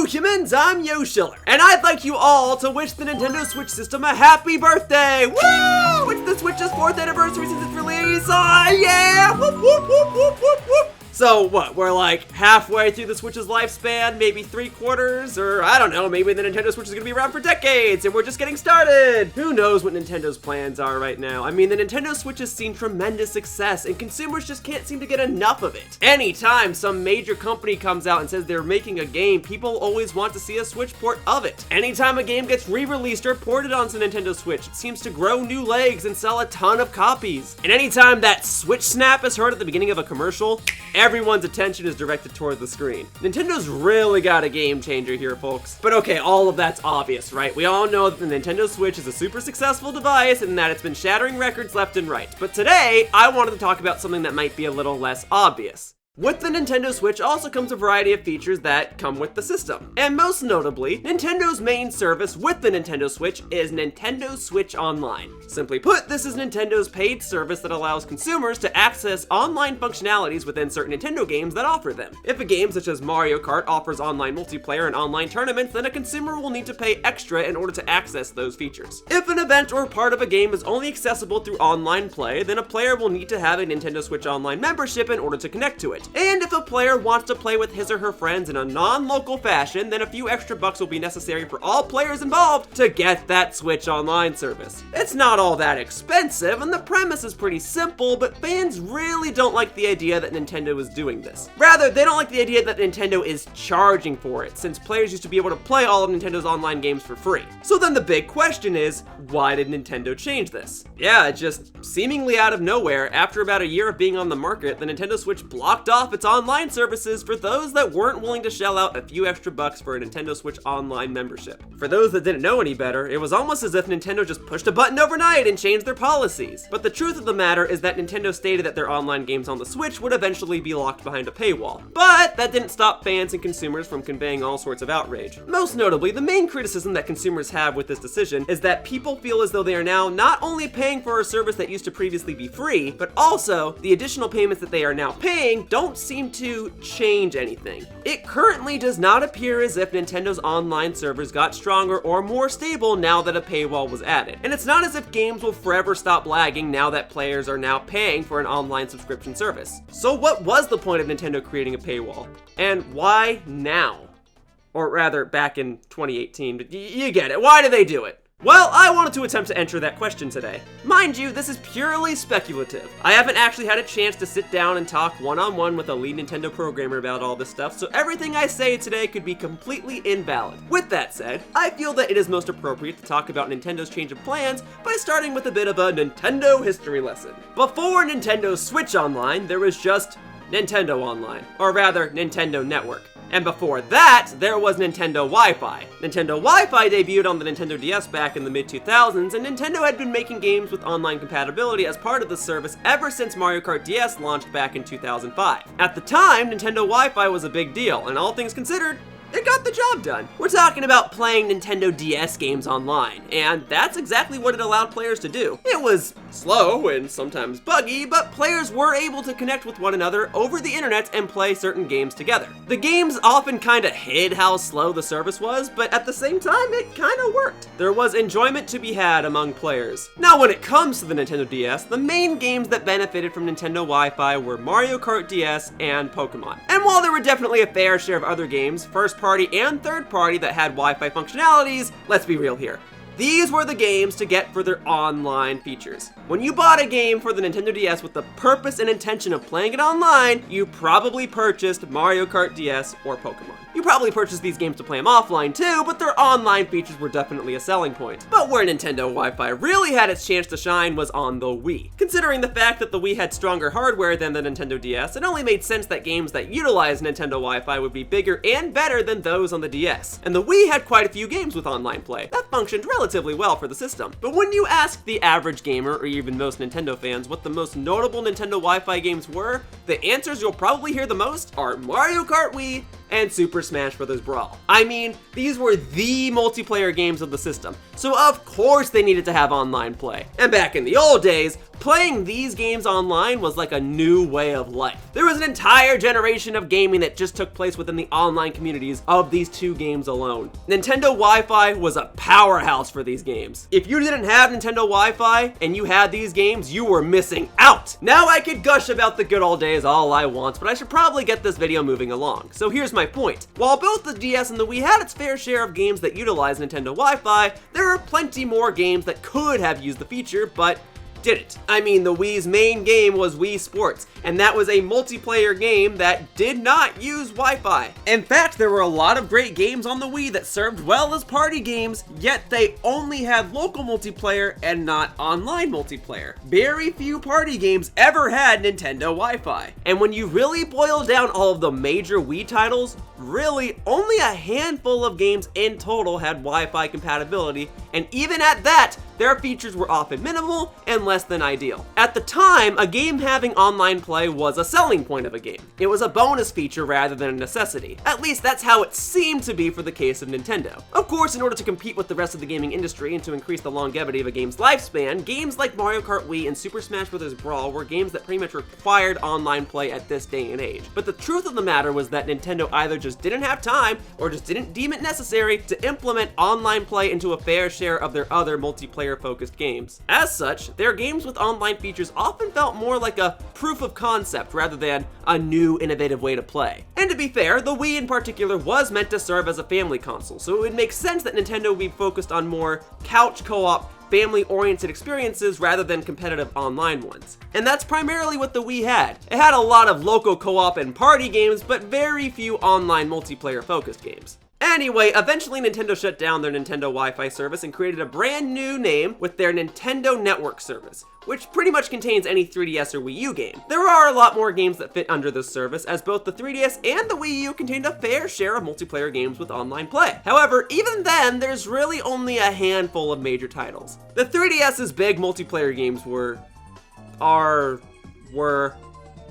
humans, I'm Yoshiller, and I'd like you all to wish the Nintendo Switch system a happy birthday! Woo! It's the Switch's 4th anniversary since its release! Oh yeah! Whoop, whoop, whoop, whoop, whoop, whoop! So what, we're like halfway through the Switch's lifespan, maybe 3/4, or I don't know, maybe the Nintendo Switch is gonna be around for decades and we're just getting started! Who knows what Nintendo's plans are right now? I mean, the Nintendo Switch has seen tremendous success and consumers just can't seem to get enough of it. Anytime some major company comes out and says they're making a game, people always want to see a Switch port of it. Anytime a game gets re-released or ported onto Nintendo Switch, it seems to grow new legs and sell a ton of copies. And anytime that Switch snap is heard at the beginning of a commercial, everyone's attention is directed toward the screen. Nintendo's really got a game changer here, folks. But okay, all of that's obvious, right? We all know that the Nintendo Switch is a super successful device and that it's been shattering records left and right. But today, I wanted to talk about something that might be a little less obvious. With the Nintendo Switch also comes a variety of features that come with the system. And most notably, Nintendo's main service with the Nintendo Switch is Nintendo Switch Online. Simply put, this is Nintendo's paid service that allows consumers to access online functionalities within certain Nintendo games that offer them. If a game such as Mario Kart offers online multiplayer and online tournaments, then a consumer will need to pay extra in order to access those features. If an event or part of a game is only accessible through online play, then a player will need to have a Nintendo Switch Online membership in order to connect to it. And if a player wants to play with his or her friends in a non-local fashion, then a few extra bucks will be necessary for all players involved to get that Switch Online service. It's not all that expensive, and the premise is pretty simple, but fans really don't like the idea that Nintendo is doing this. Rather, they don't like the idea that Nintendo is charging for it, since players used to be able to play all of Nintendo's online games for free. So then the big question is, why did Nintendo change this? Yeah, just seemingly out of nowhere, after about a year of being on the market, the Nintendo Switch blocked off its online services for those that weren't willing to shell out a few extra bucks for a Nintendo Switch Online membership. For those that didn't know any better, it was almost as if Nintendo just pushed a button overnight and changed their policies. But the truth of the matter is that Nintendo stated that their online games on the Switch would eventually be locked behind a paywall. But that didn't stop fans and consumers from conveying all sorts of outrage. Most notably, the main criticism that consumers have with this decision is that people feel as though they are now not only paying for a service that used to previously be free, but also the additional payments that they are now paying don't seem to change anything. It currently does not appear as if Nintendo's online servers got stronger or more stable now that a paywall was added. And it's not as if games will forever stop lagging now that players are now paying for an online subscription service. So what was the point of Nintendo creating a paywall? And why now? Or rather, back in 2018, but you get it. Why did they do it? Well, I wanted to attempt to answer that question today. Mind you, this is purely speculative. I haven't actually had a chance to sit down and talk one-on-one with a lead Nintendo programmer about all this stuff, so everything I say today could be completely invalid. With that said, I feel that it is most appropriate to talk about Nintendo's change of plans by starting with a bit of a Nintendo history lesson. Before Nintendo's Switch Online, there was just Nintendo Online, or rather, Nintendo Network. And before that, there was Nintendo Wi-Fi. Nintendo Wi-Fi debuted on the Nintendo DS back in the mid-2000s, and Nintendo had been making games with online compatibility as part of the service ever since Mario Kart DS launched back in 2005. At the time, Nintendo Wi-Fi was a big deal, and all things considered, it got the job done. We're talking about playing Nintendo DS games online, and that's exactly what it allowed players to do. It was slow and sometimes buggy, but players were able to connect with one another over the internet and play certain games together. The games often kinda hid how slow the service was, but at the same time, it kinda worked. There was enjoyment to be had among players. Now, when it comes to the Nintendo DS, the main games that benefited from Nintendo Wi-Fi were Mario Kart DS and Pokemon. And while there were definitely a fair share of other games, first-party and third-party that had Wi-Fi functionalities, let's be real here. These were the games to get for their online features. When you bought a game for the Nintendo DS with the purpose and intention of playing it online, you probably purchased Mario Kart DS or Pokemon. You probably purchased these games to play them offline too, but their online features were definitely a selling point. But where Nintendo Wi-Fi really had its chance to shine was on the Wii. Considering the fact that the Wii had stronger hardware than the Nintendo DS, it only made sense that games that utilized Nintendo Wi-Fi would be bigger and better than those on the DS. And the Wii had quite a few games with online play. That functioned relatively well for the system. But when you ask the average gamer, or even most Nintendo fans, what the most notable Nintendo Wi-Fi games were, the answers you'll probably hear the most are Mario Kart Wii, and Super Smash Bros. Brawl. I mean, these were the multiplayer games of the system, so of course they needed to have online play. And back in the old days, playing these games online was like a new way of life. There was an entire generation of gaming that just took place within the online communities of these two games alone. Nintendo Wi-Fi was a powerhouse for these games. If you didn't have Nintendo Wi-Fi and you had these games, you were missing out. Now I could gush about the good old days all I want, but I should probably get this video moving along. So here's my point. While both the DS and the Wii had its fair share of games that utilize Nintendo Wi-Fi, there are plenty more games that could have used the feature, but didn't. I mean, the Wii's main game was Wii Sports, and that was a multiplayer game that did not use Wi-Fi. In fact, there were a lot of great games on the Wii that served well as party games, yet they only had local multiplayer and not online multiplayer. Very few party games ever had Nintendo Wi-Fi. And when you really boil down all of the major Wii titles, really only a handful of games in total had Wi-Fi compatibility, and even at that, their features were often minimal and less than ideal. At the time, a game having online play was a selling point of a game. It was a bonus feature rather than a necessity. At least that's how it seemed to be for the case of Nintendo. Of course, in order to compete with the rest of the gaming industry and to increase the longevity of a game's lifespan, games like Mario Kart Wii and Super Smash Bros. Brawl were games that pretty much required online play at this day and age. But the truth of the matter was that Nintendo either just didn't have time or just didn't deem it necessary to implement online play into a fair share of their other multiplayer-focused games. As such, their games with online features often felt more like a proof of concept rather than a new, innovative way to play. And to be fair, the Wii in particular was meant to serve as a family console, so it would make sense that Nintendo would be focused on more couch co-op, family-oriented experiences rather than competitive online ones. And that's primarily what the Wii had. It had a lot of local co-op and party games, but very few online multiplayer-focused games. Anyway, eventually Nintendo shut down their Nintendo Wi-Fi service and created a brand new name with their Nintendo Network service, which pretty much contains any 3DS or Wii U game. There are a lot more games that fit under this service, as both the 3DS and the Wii U contained a fair share of multiplayer games with online play. However, even then, there's really only a handful of major titles. The 3DS's big multiplayer games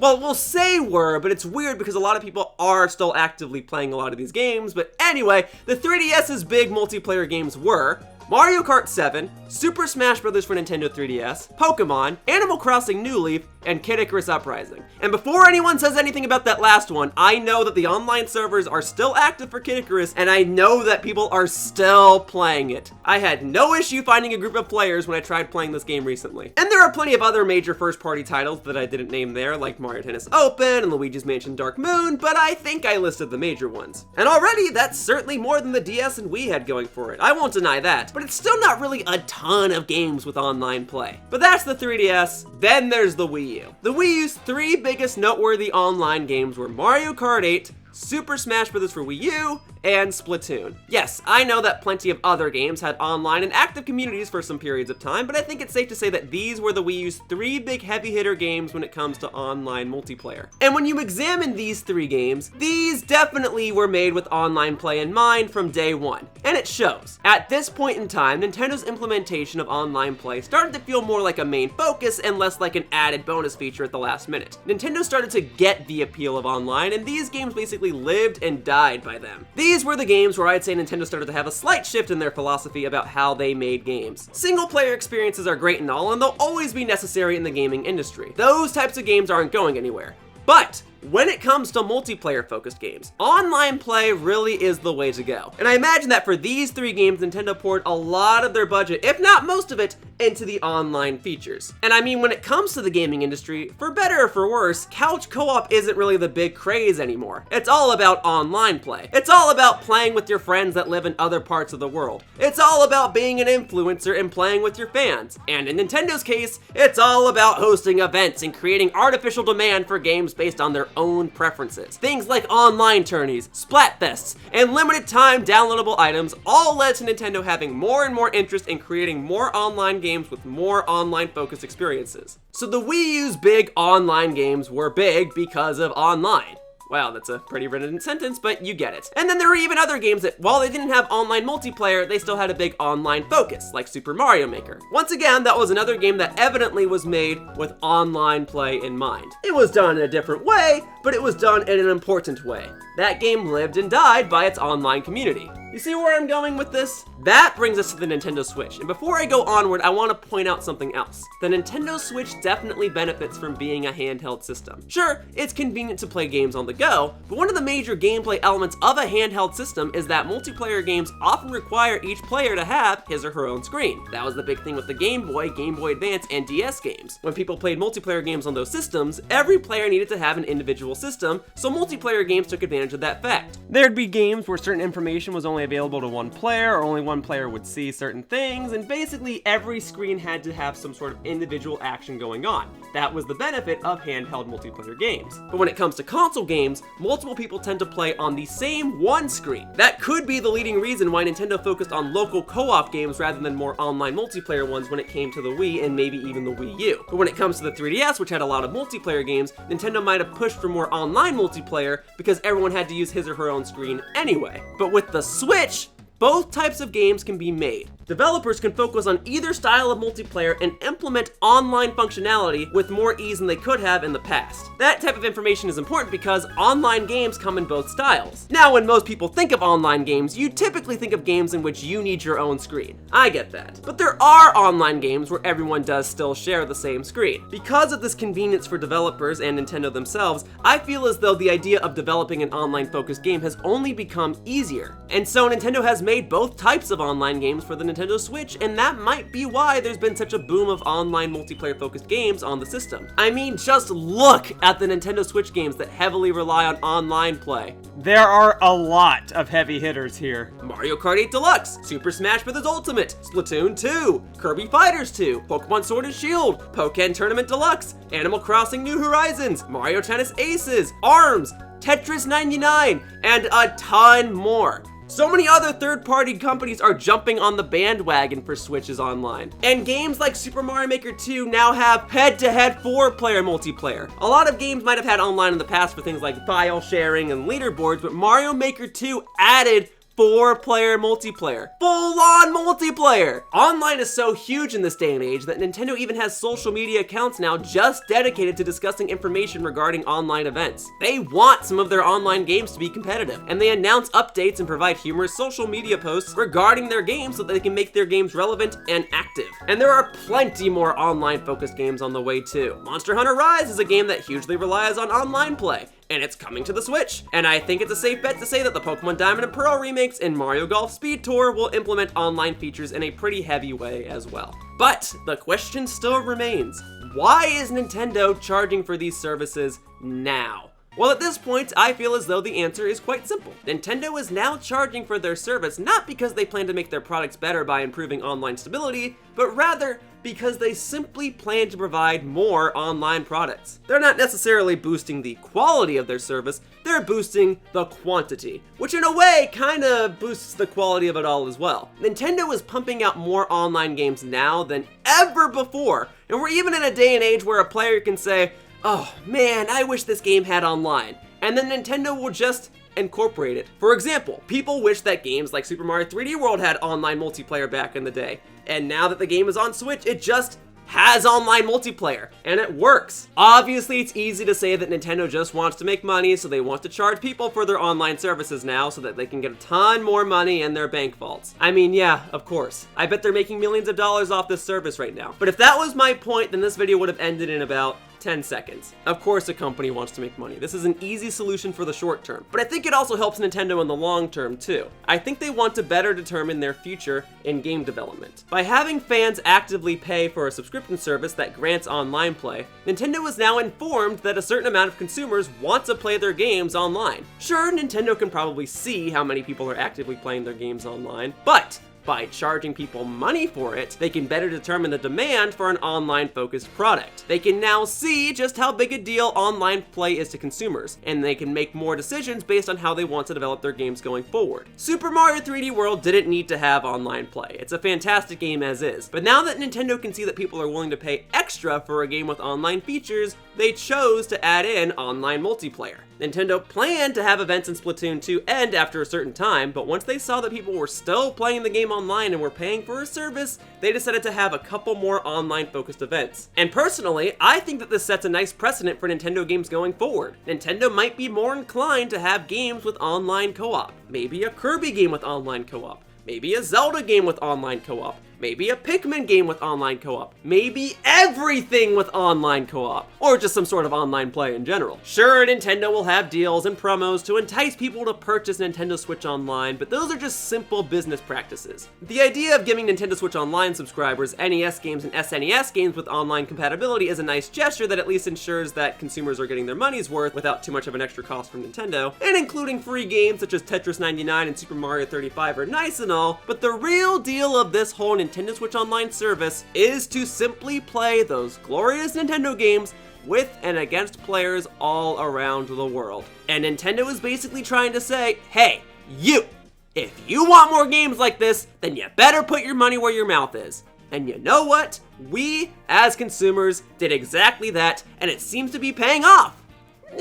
well, we'll say were, but it's weird because a lot of people are still actively playing a lot of these games. But anyway, the 3DS's big multiplayer games were Mario Kart 7, Super Smash Bros. For Nintendo 3DS, Pokemon, Animal Crossing New Leaf, and Kid Icarus Uprising. And before anyone says anything about that last one, I know that the online servers are still active for Kid Icarus, and I know that people are still playing it. I had no issue finding a group of players when I tried playing this game recently. And there are plenty of other major first-party titles that I didn't name there, like Mario Tennis Open and Luigi's Mansion Dark Moon, but I think I listed the major ones. And already, that's certainly more than the DS and Wii had going for it. I won't deny that, but it's still not really a ton of games with online play. But that's the 3DS, then there's the Wii U. The Wii U's three biggest noteworthy online games were Mario Kart 8, Super Smash Bros. For Wii U, and Splatoon. Yes, I know that plenty of other games had online and active communities for some periods of time, but I think it's safe to say that these were the Wii U's three big heavy hitter games when it comes to online multiplayer. And when you examine these three games, these definitely were made with online play in mind from day one, and it shows. At this point in time, Nintendo's implementation of online play started to feel more like a main focus and less like an added bonus feature at the last minute. Nintendo started to get the appeal of online, and these games basically lived and died by them. These were the games where I'd say Nintendo started to have a slight shift in their philosophy about how they made games. Single player experiences are great and all, and they'll always be necessary in the gaming industry. Those types of games aren't going anywhere. But when it comes to multiplayer-focused games, online play really is the way to go. And I imagine that for these three games, Nintendo poured a lot of their budget, if not most of it, into the online features. And I mean, when it comes to the gaming industry, for better or for worse, couch co-op isn't really the big craze anymore. It's all about online play. It's all about playing with your friends that live in other parts of the world. It's all about being an influencer and playing with your fans. And in Nintendo's case, it's all about hosting events and creating artificial demand for games based on their own preferences. Things like online tourneys, Splatfests, and limited time downloadable items all led to Nintendo having more and more interest in creating more online games with more online focused experiences. So the Wii U's big online games were big because of online. Wow, that's a pretty redundant sentence, but you get it. And then there were even other games that, while they didn't have online multiplayer, they still had a big online focus, like Super Mario Maker. Once again, that was another game that evidently was made with online play in mind. It was done in a different way, but it was done in an important way. That game lived and died by its online community. You see where I'm going with this? That brings us to the Nintendo Switch. And before I go onward, I want to point out something else. The Nintendo Switch definitely benefits from being a handheld system. Sure, it's convenient to play games on the go, but one of the major gameplay elements of a handheld system is that multiplayer games often require each player to have his or her own screen. That was the big thing with the Game Boy, Game Boy Advance, and DS games. When people played multiplayer games on those systems, every player needed to have an individual system, so multiplayer games took advantage of that fact. There'd be games where certain information was only available to one player, or only one player would see certain things, and basically every screen had to have some sort of individual action going on. That was the benefit of handheld multiplayer games. But when it comes to console games, multiple people tend to play on the same one screen. That could be the leading reason why Nintendo focused on local co-op games rather than more online multiplayer ones when it came to the Wii and maybe even the Wii U. But when it comes to the 3DS, which had a lot of multiplayer games, Nintendo might have pushed for more online multiplayer because everyone had to use his or her own screen anyway. But with the Switch, both types of games can be made. Developers can focus on either style of multiplayer and implement online functionality with more ease than they could have in the past. That type of information is important because online games come in both styles. Now, when most people think of online games, you typically think of games in which you need your own screen. I get that. But there are online games where everyone does still share the same screen. Because of this convenience for developers and Nintendo themselves, I feel as though the idea of developing an online-focused game has only become easier. And so Nintendo has made both types of online games for the Nintendo Switch, and that might be why there's been such a boom of online multiplayer-focused games on the system. I mean, just look at the Nintendo Switch games that heavily rely on online play. There are a lot of heavy hitters here. Mario Kart 8 Deluxe, Super Smash Bros. Ultimate, Splatoon 2, Kirby Fighters 2, Pokemon Sword and Shield, Pokken Tournament Deluxe, Animal Crossing New Horizons, Mario Tennis Aces, ARMS, Tetris 99, and a ton more. So many other third-party companies are jumping on the bandwagon for Switches online. And games like Super Mario Maker 2 now have head-to-head 4-player multiplayer. A lot of games might have had online in the past for things like file sharing and leaderboards, but Mario Maker 2 added 4-player multiplayer. Full-on multiplayer! Online is so huge in this day and age that Nintendo even has social media accounts now just dedicated to discussing information regarding online events. They want some of their online games to be competitive, and they announce updates and provide humorous social media posts regarding their games so that they can make their games relevant and active. And there are plenty more online-focused games on the way too. Monster Hunter Rise is a game that hugely relies on online play, and it's coming to the Switch. And I think it's a safe bet to say that the Pokemon Diamond and Pearl remakes and Mario Golf Speed Tour will implement online features in a pretty heavy way as well. But the question still remains, why is Nintendo charging for these services now? Well, at this point, I feel as though the answer is quite simple. Nintendo is now charging for their service not because they plan to make their products better by improving online stability, but rather because they simply plan to provide more online products. They're not necessarily boosting the quality of their service, they're boosting the quantity, which in a way kinda boosts the quality of it all as well. Nintendo is pumping out more online games now than ever before, and we're even in a day and age where a player can say, "Oh man, I wish this game had online," and then Nintendo will just incorporate it. For example, people wish that games like Super Mario 3D World had online multiplayer back in the day, and now that the game is on Switch, it just has online multiplayer, and it works. Obviously, it's easy to say that Nintendo just wants to make money, so they want to charge people for their online services now so that they can get a ton more money in their bank vaults. I mean, yeah, of course. I bet they're making millions of dollars off this service right now. But if that was my point, then this video would have ended in about 10 seconds. Of course a company wants to make money. This is an easy solution for the short term, but I think it also helps Nintendo in the long term too. I think they want to better determine their future in game development. By having fans actively pay for a subscription service that grants online play, Nintendo is now informed that a certain amount of consumers want to play their games online. Sure, Nintendo can probably see how many people are actively playing their games online, but by charging people money for it, they can better determine the demand for an online-focused product. They can now see just how big a deal online play is to consumers, and they can make more decisions based on how they want to develop their games going forward. Super Mario 3D World didn't need to have online play. It's a fantastic game as is. But now that Nintendo can see that people are willing to pay extra for a game with online features, they chose to add in online multiplayer. Nintendo planned to have events in Splatoon 2 end after a certain time, but once they saw that people were still playing the game online and were paying for a service, they decided to have a couple more online-focused events. And personally, I think that this sets a nice precedent for Nintendo games going forward. Nintendo might be more inclined to have games with online co-op. Maybe a Kirby game with online co-op. Maybe a Zelda game with online co-op. Maybe a Pikmin game with online co-op. Maybe everything with online co-op. Or just some sort of online play in general. Sure, Nintendo will have deals and promos to entice people to purchase Nintendo Switch Online, but those are just simple business practices. The idea of giving Nintendo Switch Online subscribers NES games and SNES games with online compatibility is a nice gesture that at least ensures that consumers are getting their money's worth without too much of an extra cost from Nintendo, and including free games such as Tetris 99 and Super Mario 35 are nice and all, but the real deal of this whole Nintendo Switch Online service is to simply play those glorious Nintendo games with and against players all around the world. And Nintendo is basically trying to say, hey, you, if you want more games like this, then you better put your money where your mouth is. And you know what? We, as consumers, did exactly that, and it seems to be paying off.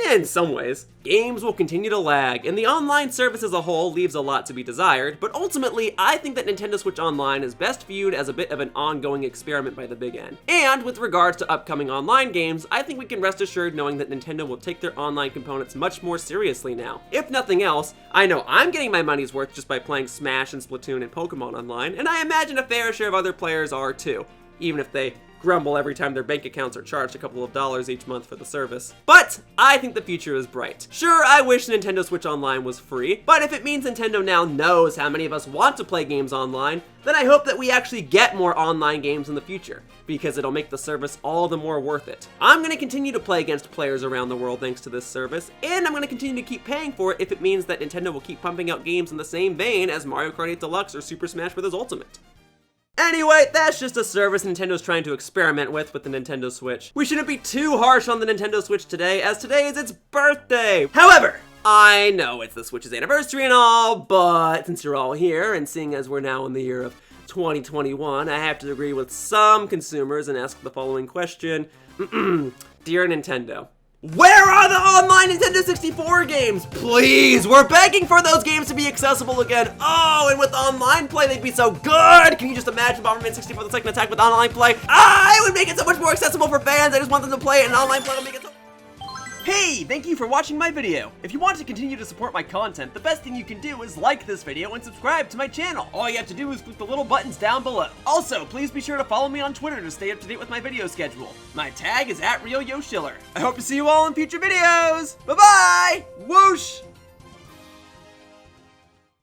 In some ways. Games will continue to lag, and the online service as a whole leaves a lot to be desired, but ultimately, I think that Nintendo Switch Online is best viewed as a bit of an ongoing experiment by the big end. And with regards to upcoming online games, I think we can rest assured knowing that Nintendo will take their online components much more seriously now. If nothing else, I know I'm getting my money's worth just by playing Smash and Splatoon and Pokemon online, and I imagine a fair share of other players are too, even if they grumble every time their bank accounts are charged a couple of dollars each month for the service. But I think the future is bright. Sure, I wish Nintendo Switch Online was free, but if it means Nintendo now knows how many of us want to play games online, then I hope that we actually get more online games in the future, because it'll make the service all the more worth it. I'm going to continue to play against players around the world thanks to this service, and I'm going to continue to keep paying for it if it means that Nintendo will keep pumping out games in the same vein as Mario Kart 8 Deluxe or Super Smash Bros. Ultimate. Anyway, that's just a service Nintendo's trying to experiment with the Nintendo Switch. We shouldn't be too harsh on the Nintendo Switch today, as today is its birthday. However, I know it's the Switch's anniversary and all, but since you're all here, and seeing as we're now in the year of 2021, I have to agree with some consumers and ask the following question. Dear Nintendo, where are the online Nintendo 64 games? Please, we're begging for those games to be accessible again. Oh, and with online play, they'd be so good. Can you just imagine Bomberman 64 the Second Attack with online play? Ah, it would make it so much more accessible for fans. I just want them to play it, and online play will make it so... Hey, thank you for watching my video. If you want to continue to support my content, the best thing you can do is like this video and subscribe to my channel. All you have to do is click the little buttons down below. Also, please be sure to follow me on Twitter to stay up to date with my video schedule. My tag is @RealYoshiller. I hope to see you all in future videos. Bye-bye! Whoosh!